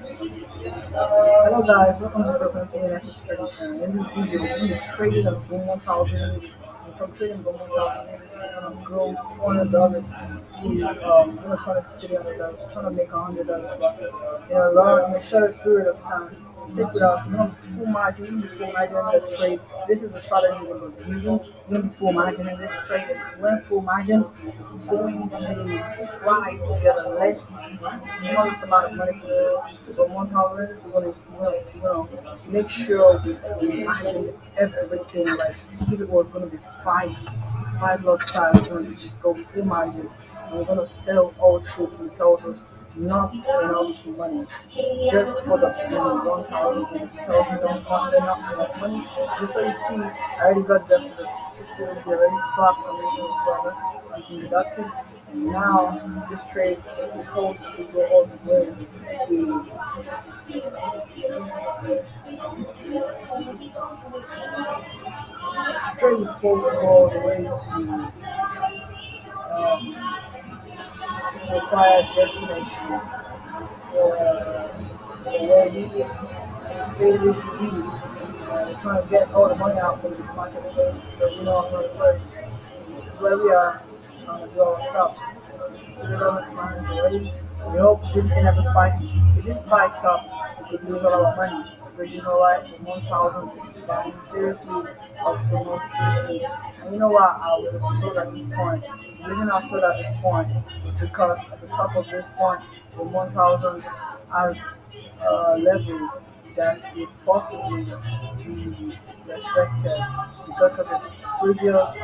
Hello guys, welcome to Frequency and Ethics Trading Channel. In this video, we're going to be trading a Boom 1000 index. And from trading Boom 1000 index, we're going to grow $200 to, we're going to turn it to $300. We're trying to make $100 profit in a shortest period of time. Stick with us. We're going to be full margin. We're going to be full margin in the trade. This is the strategy we're going to be using. We're going to be full margin in this trade. When full margin, going to try to get a smallest amount of money from this. But 1,000, we're gonna make sure we imagine everything. Like if it was gonna be five lot size, we're gonna just go full margin, and we're gonna sell all truth. It tells us not enough money just for the 1,000. It tells me don't want enough money. Just so you see, I already got them to the 6 years. They already swapped commission forever. That's been deducted. And now this trade is supposed to go all the way to this trade is supposed to go all the way to its required destination for where we anticipated it to be. We're trying to get all the money out from this market today. So you know how it works. This is where we are trying to do our stops. This is $3 minus already. We hope this thing never spikes. If it spikes up, we could lose all our money. Because you know what, the 1,000 is buying seriously off the most recent. And you know what, I would have sold at this point. The reason I sold at this point was because at the top of this point, the 1,000 has a level that would possibly be respected because of the previous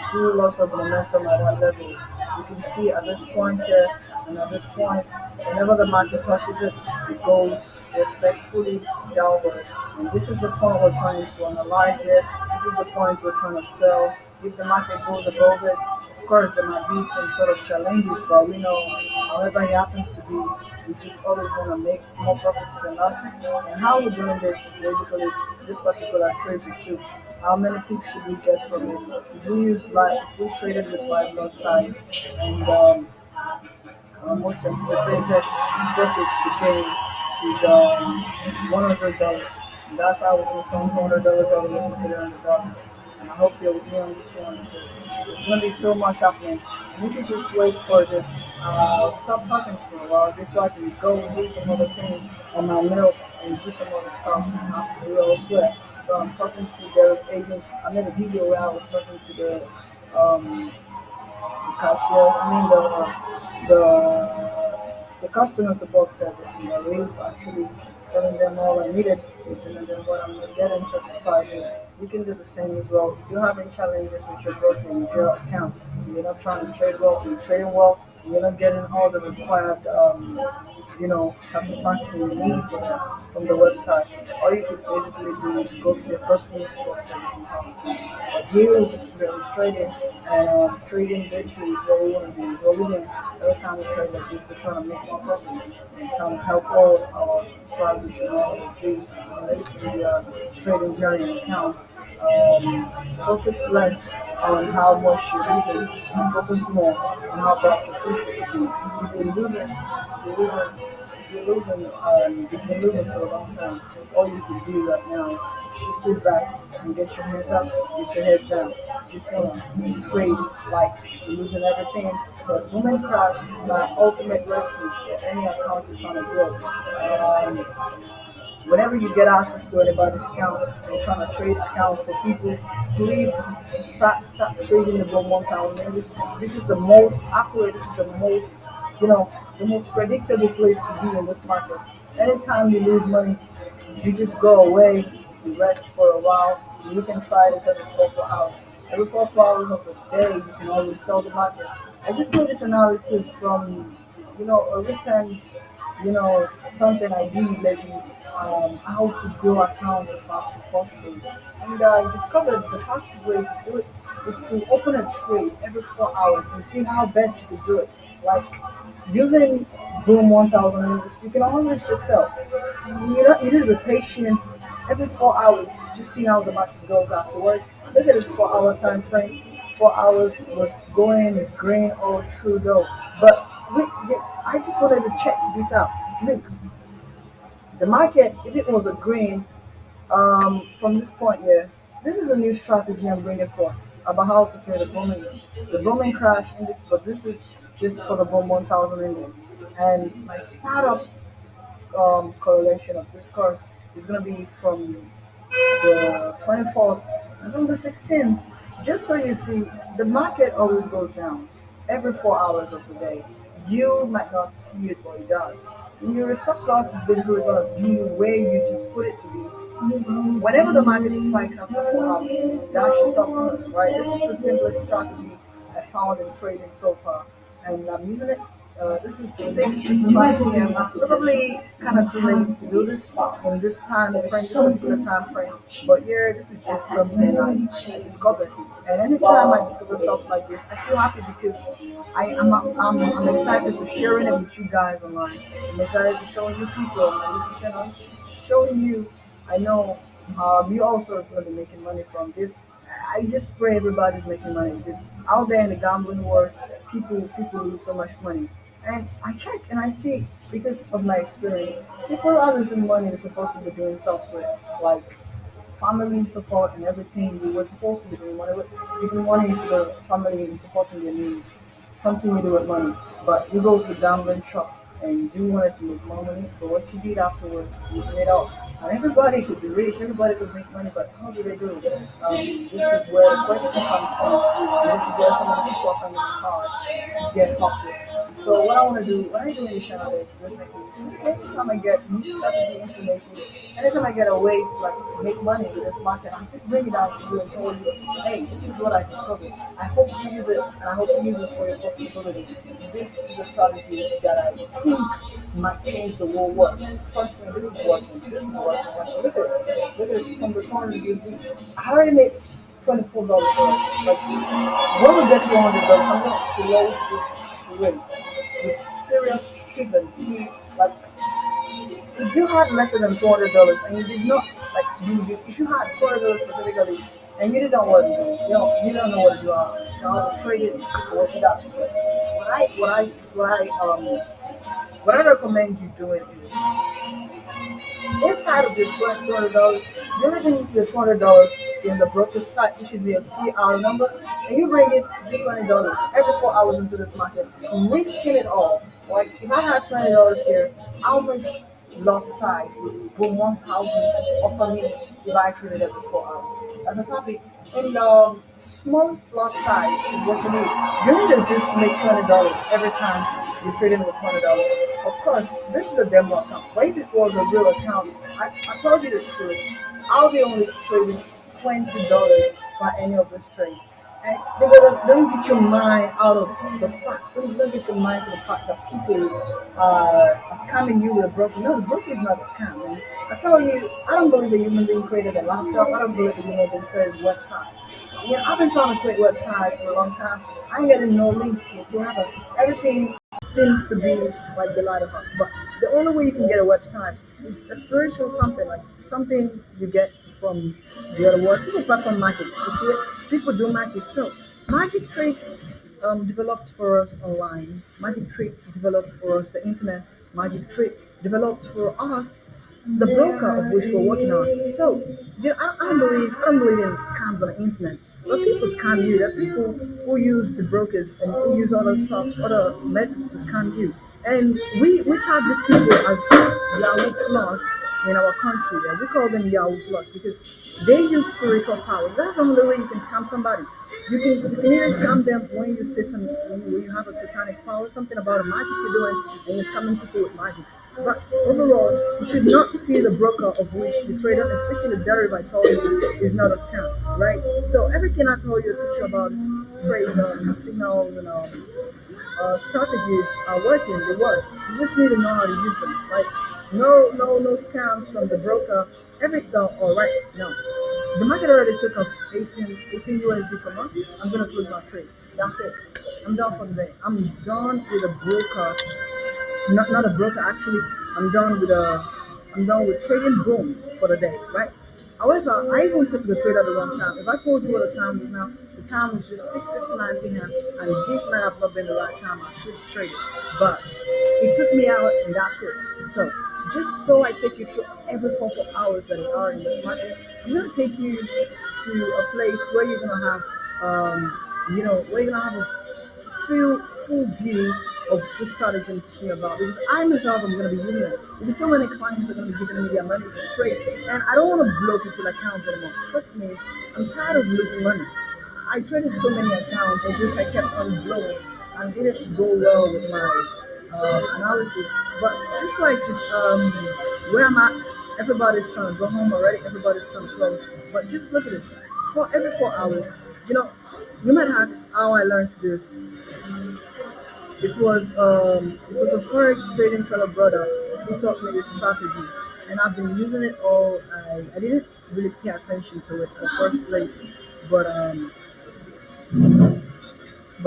two loss of momentum at that level. You can see at this point here and at this point, whenever the market touches it, it goes respectfully downward. And this is the point we're trying to analyze it. This is the point we're trying to sell. If the market goes above it, of course there might be some sort of challenges, but we know however it happens to be, we just always want to make more profits than losses. And how we're doing this is basically this particular trade we took. How many picks should we get from it? If we traded with 5 lot size and our most anticipated profit to gain is $100. That's how we can turn $200 all the way to $300. And I hope you're with me on this one because there's going to be so much happening. And if you just wait for this, stop talking for a while just so I can go and do some other things on my mail and do some other stuff I have to do elsewhere. So I'm talking to their agents. I made a video where I was talking to the cashier. The customer support service in the rave actually telling them all I needed and telling them what I'm not getting satisfied with. You can do the same as well. If you're having challenges with your broker, with your account, and you're not trying to trade well, you're trading well, you're not getting all the required satisfaction you need from the website. All you could basically do is go to the customer support service and talk to them. But here we're just trading, and trading basically is what we want to do. Is what we're doing. Every time we trade like this, we're trying to make more profits. We're trying to help all our subscribers and all our viewers relate to the trading journey and accounts. Focus less on how much you're losing and focus more on how bad your future could be. If you're losing, you've been losing for a long time. All you can do right now is just sit back and get your hands up, get your heads down. You just want to trade like you're losing everything. But Women Crash is my ultimate recipe for any account you're trying to grow. Whenever you get access to anybody's account and you're trying to trade accounts for people, please start trading the Bloom 1000. And this is the most accurate, this is the most predictable place to be in this market. Anytime you lose money, you just go away, you rest for a while, and you can try this every 4 hours. Every 4 hours of the day, you can always sell the market. I just made this analysis from, a recent, something I did lately, how to grow accounts as fast as possible. And I discovered the fastest way to do it is to open a trade every 4 hours and see how best you could do it. Like using Boom 1000, you can always just sell. You need to be patient every 4 hours to see how the market goes afterwards. Look at this 4 hour time frame. 4 hours was going green all through though. But I just wanted to check this out. Look, The market, if it was a green, from this point here, this is a new strategy I'm bringing forth about how to trade the booming crash index, but this is just for the boom 1000 index. And my startup correlation of this course is going to be from the 24th and from the 16th. Just so you see, the market always goes down every 4 hours of the day. You might not see it, but it does. And your stop loss is basically going to be where you just put it to be. Whenever the market spikes after 4 hours, that's your stop loss, right? This is the simplest strategy I found in trading so far, and I'm using it. This is 6:55 p.m. Probably kind of too late to do this in this time frame, this particular time frame. But yeah, this is just something I discovered. And anytime I discover stuff like this, I feel happy because I'm excited to sharing it with you guys online. I'm excited to showing you people on my YouTube channel, just showing you. I know you also is going to be making money from this. I just pray everybody's making money because out there in the gambling world, people lose so much money. And I check and I see because of my experience, people are losing money they're supposed to be doing stuff with, like family support and everything. We were supposed to be doing money, giving money to the family and supporting their needs. Something we do with money. But you go to the gambling shop and you wanted to make more money, but what you did afterwards, you it out. And everybody could be rich, everybody could make money, but how do they do it? This is where the question comes from. And this is where so many people are finding it hard to get up with. So what I want to do, what I do in the channel is every time I get new strategy information, anytime I get a way to like make money with this market, I just bring it out to you and tell you, hey, this is what I discovered. I hope you use it, and I hope you use it for your profitability. This is a strategy that I think might change the whole world. Trust me, this is working. This is working. Like, look at it. Look at it from the 200 USD. I already made $24. Like, when we get to $100, I'm gonna close this rate with serious treatment. See, like if you had less than $200 and you did not like if you had $200 specifically and you didn't know what to do, you don't know what to do so how to trade it or what you got to trade. What I recommend you doing is inside of your $200, you're leaving your $200 in the broker's site, which is your CR number, and you bring it just $20 every 4 hours into this market, risking it all. Like if I had $20 here, how much lot size would 1,000 offer me if I traded every 4 hours? As a topic, in the smallest lot size is what you need. You need to just make $20 every time you're trading with $20. Of course, this is a demo account, but if it was a real account, I told you the truth. I'll be only trading $20 by any of these trades. And don't get your mind out of the fact. Don't get your mind to the fact that people are scamming you with a broker. No, the broker is not a scam, man. I tell you, I don't believe a human being created a laptop. I don't believe a human being created websites. I've been trying to create websites for a long time. I ain't getting no links whatsoever. Everything seems to be like the light of us. But the only way you can get a website is a spiritual something, like something you get from the other world. People perform magic. You see it? People do magic. So magic tricks developed for us online. Magic trick developed for us the internet. Magic trick developed for us the broker of which we're working on. So, I don't believe in scams on the internet. But people scam you. There are people who use the brokers and who use other stuff, other methods to scam you. And we tag these people as Yahoo Plus in our country. And we call them Yahoo Plus because they use spiritual powers. That's the only way you can scam somebody. You can either scam them when you sit and when you have a satanic power, something about a magic you're doing, and you're scamming people with magic. But overall, you should not see the broker of which you trade on, especially the derivative I told you is not a scam, right? So everything I told you, teach you about is trade signals and strategies are working. They work. You just need to know how to use them. Like no scams from the broker. Everything. All right, no. The market already took off 18 USD from us. I'm gonna close my trade. That's it. I'm done for the day. I'm done with a broker. Not a broker actually. I'm done with a I'm done with trading boom for the day, right? However, I even took the trade at the wrong time. If I told you what the time was now, the time was just 6:59 p.m. and this might have not been the right time I should have traded. But it took me out and that's it. So just so I take you through every 4 hours that they are in this market. I'm gonna take you to a place where you're gonna have, where you're gonna have a full view of this strategy I'm teaching you about. Because I myself am gonna be using it. Because so many clients are gonna be giving me their money for free, and I don't want to blow people's accounts anymore. Trust me, I'm tired of losing money. I traded so many accounts of which I kept on blowing and didn't go well with my analysis. But just like where I'm at, everybody's trying to go home already. Everybody's trying to close. But just look at it. For every 4 hours, you know, you might ask how I learned this. It was a forex trading fellow brother who taught me this strategy, and I've been using it all. I didn't really pay attention to it in the first place, but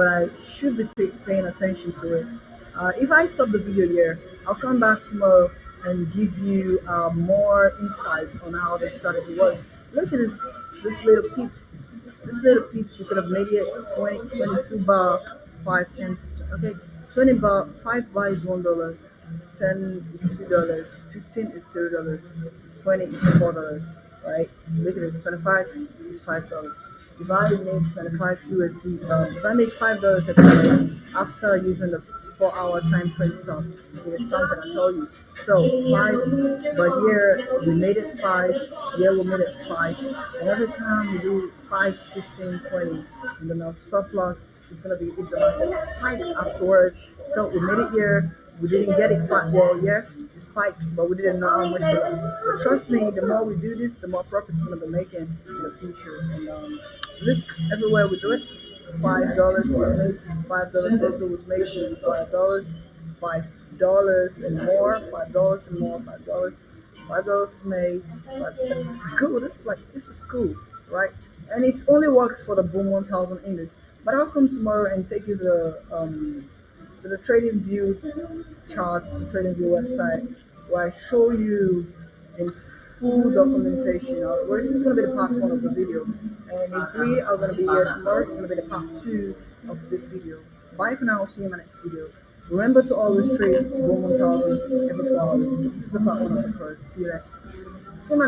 I should be paying attention to it. If I stop the video here, I'll come back tomorrow and give you more insight on how the strategy works. Look at this little peeps. This little peeps, you could have made it 20, 22 bar, 5, 10, okay? 20 bar, 5 bar is $1, 10 is $2, 15 is $3, 20 is $4, right? Look at this, 25 is $5. If I make 25 USD, if I make $5 a day after using the 4 hour time frame stuff, it is something I tell you. So five, but here we made it five, here we made it five, and every time we do 5, 15, 20, and then our stop loss is gonna be if the market spikes afterwards. So we made it here, we didn't get it quite well here, it spiked, but we didn't know how much it was. But trust me, the more we do this, the more profits we're gonna be making in the future. And look, everywhere we do it, $5 was made, $5 burger was made, $5, $5 and more, $5 and more, $5 is made. But this is cool. This is cool, right? And it only works for the Boom 1000 index. But I'll come tomorrow and take you to the Trading View charts, the Trading View website, where I show you in full documentation. Where this is going to be the part one of the video, and if we are going to be here tomorrow, it's going to be the part two of this video. Bye for now. See you in my next video. Remember to always trade 1000 every 4 hours. This is the part one of the course. See you there. See you in my next